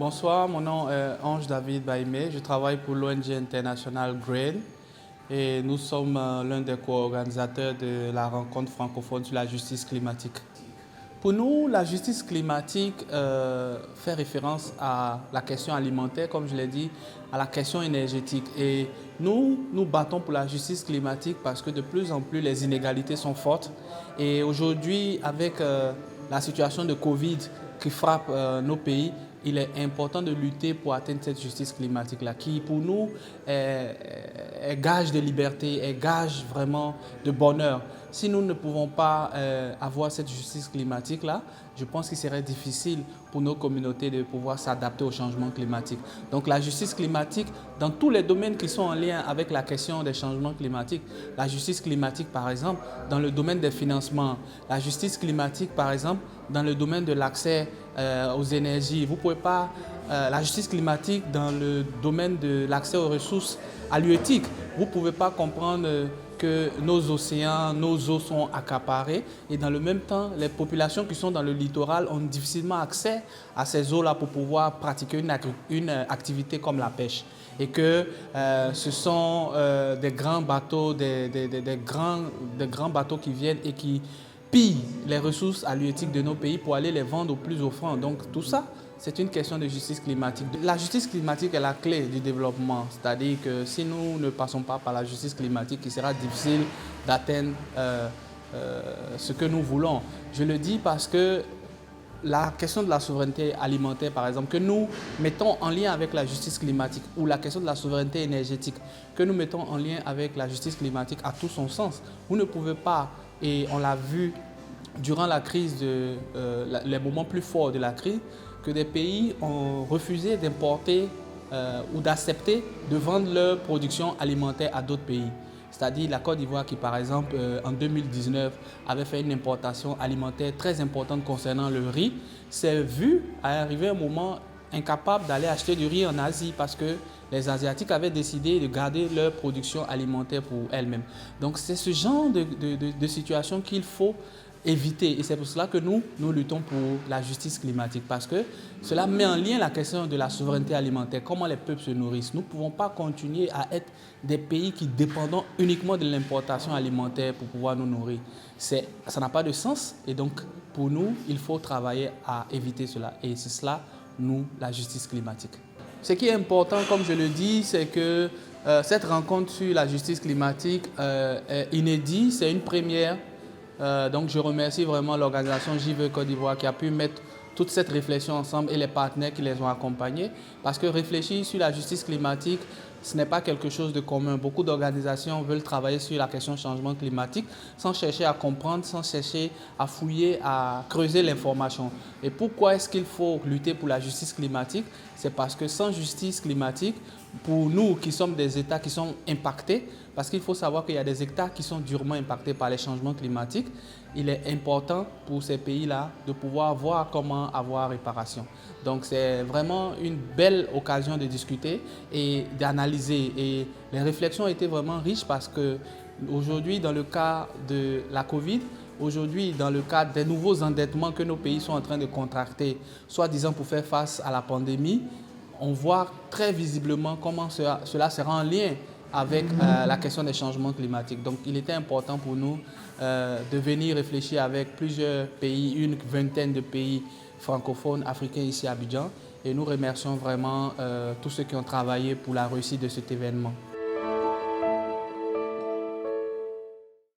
Bonsoir, mon nom est Ange David Baïmé. Je travaille pour l'ONG internationale GRAIN et nous sommes l'un des co-organisateurs de la rencontre francophone sur la justice climatique. Pour nous, la justice climatique fait référence à la question alimentaire, comme je l'ai dit, à la question énergétique. Et nous battons pour la justice climatique parce que de plus en plus les inégalités sont fortes. Et aujourd'hui, avec la situation de Covid qui frappe nos pays, il est important de lutter pour atteindre cette justice climatique-là, qui pour nous est gage de liberté, est gage vraiment de bonheur. Si nous ne pouvons pas avoir cette justice climatique-là, je pense qu'il serait difficile pour nos communautés de pouvoir s'adapter au changement climatique. Donc la justice climatique, dans tous les domaines qui sont en lien avec la question des changements climatiques, la justice climatique par exemple, dans le domaine des financements, la justice climatique par exemple, dans le domaine de l'accès aux énergies. Vous pouvez pas, la justice climatique dans le domaine de l'accès aux ressources halieutiques, vous ne pouvez pas comprendre que nos océans, nos eaux sont accaparées et dans le même temps, les populations qui sont dans le littoral ont difficilement accès à ces eaux-là pour pouvoir pratiquer une activité comme la pêche. Et que ce sont des grands bateaux, des grands bateaux qui viennent et qui pillent les ressources halieutiques de nos pays pour aller les vendre au plus offrant. Donc tout ça, c'est une question de justice climatique. La justice climatique est la clé du développement, c'est-à-dire que si nous ne passons pas par la justice climatique, il sera difficile d'atteindre ce que nous voulons. Je le dis parce que la question de la souveraineté alimentaire, par exemple, que nous mettons en lien avec la justice climatique, ou la question de la souveraineté énergétique, que nous mettons en lien avec la justice climatique, a tout son sens. Vous ne pouvez pas, et on l'a vu durant la crise, les moments plus forts de la crise, que des pays ont refusé d'importer ou d'accepter de vendre leur production alimentaire à d'autres pays. C'est-à-dire la Côte d'Ivoire qui, par exemple, en 2019, avait fait une importation alimentaire très importante concernant le riz, s'est vu arriver un moment incapable d'aller acheter du riz en Asie parce que les Asiatiques avaient décidé de garder leur production alimentaire pour elles-mêmes. Donc c'est ce genre de situation qu'il faut éviter. Et c'est pour cela que nous luttons pour la justice climatique parce que cela met en lien la question de la souveraineté alimentaire, comment les peuples se nourrissent. Nous ne pouvons pas continuer à être des pays qui dépendons uniquement de l'importation alimentaire pour pouvoir nous nourrir. Ça n'a pas de sens et donc pour nous, il faut travailler à éviter cela. Et c'est cela, nous, la justice climatique. Ce qui est important, comme je le dis, c'est que cette rencontre sur la justice climatique est inédite, c'est une première. Donc je remercie vraiment l'organisation JVE Côte d'Ivoire qui a pu mettre toute cette réflexion ensemble et les partenaires qui les ont accompagnés. Parce que réfléchir sur la justice climatique, ce n'est pas quelque chose de commun. Beaucoup d'organisations veulent travailler sur la question du changement climatique sans chercher à comprendre, sans chercher à fouiller, à creuser l'information. Et pourquoi est-ce qu'il faut lutter pour la justice climatique? C'est parce que sans justice climatique, pour nous qui sommes des États qui sont impactés, parce qu'il faut savoir qu'il y a des États qui sont durement impactés par les changements climatiques, il est important pour ces pays-là de pouvoir voir comment avoir réparation. Donc c'est vraiment une belle occasion de discuter et d'analyser. Et les réflexions étaient vraiment riches parce qu'aujourd'hui, dans le cas de la Covid, aujourd'hui, dans le cadre des nouveaux endettements que nos pays sont en train de contracter, soi-disant pour faire face à la pandémie, on voit très visiblement comment cela sera en lien avec la question des changements climatiques. Donc il était important pour nous de venir réfléchir avec plusieurs pays, une vingtaine de pays francophones africains ici à Abidjan. Et nous remercions vraiment tous ceux qui ont travaillé pour la réussite de cet événement.